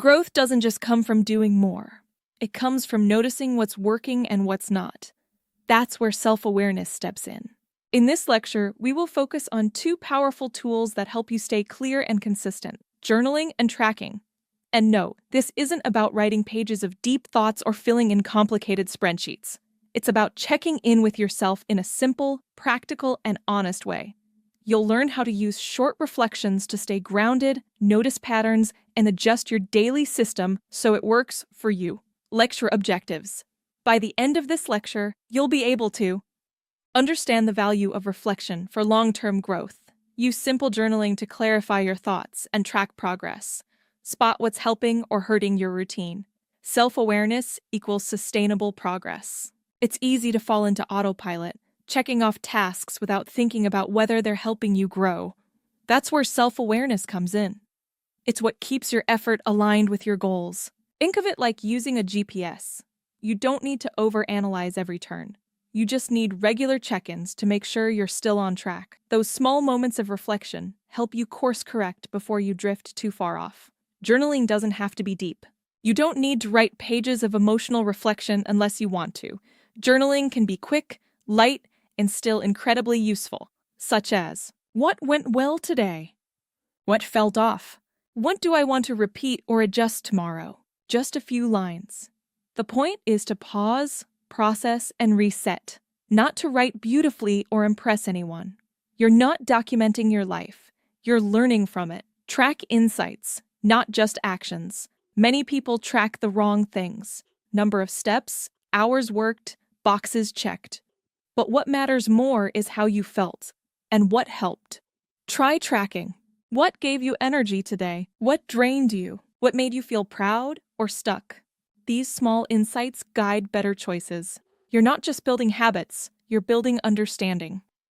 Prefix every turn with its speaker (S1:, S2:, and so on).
S1: Growth doesn't just come from doing more. It comes from noticing what's working and what's not. That's where self-awareness steps in. In this lecture, we will focus on two powerful tools that help you stay clear and consistent: journaling and tracking. And no, this isn't about writing pages of deep thoughts or filling in complicated spreadsheets. It's about checking in with yourself in a simple, practical, and honest way. You'll learn how to use short reflections to stay grounded, notice patterns, and adjust your daily system so it works for you. Lecture objectives. By the end of this lecture, you'll be able to understand the value of reflection for long-term growth. Use simple journaling to clarify your thoughts and track progress. Spot what's helping or hurting your routine. Self-awareness equals sustainable progress. It's easy to fall into autopilot, checking off tasks without thinking about whether they're helping you grow. That's where self-awareness comes in. It's what keeps your effort aligned with your goals. Think of it like using a GPS. You don't need to overanalyze every turn. You just need regular check-ins to make sure you're still on track. Those small moments of reflection help you course correct before you drift too far off. Journaling doesn't have to be deep. You don't need to write pages of emotional reflection unless you want to. Journaling can be quick, light, and still incredibly useful, such as, what went well today? What felt off? What do I want to repeat or adjust tomorrow? Just a few lines. The point is to pause, process, and reset, not to write beautifully or impress anyone. You're not documenting your life. You're learning from it. Track insights, not just actions. Many people track the wrong things: number of steps, hours worked, boxes checked. But what matters more is how you felt and what helped. Try tracking. What gave you energy today? What drained you? What made you feel proud or stuck? These small insights guide better choices. You're not just building habits, you're building understanding.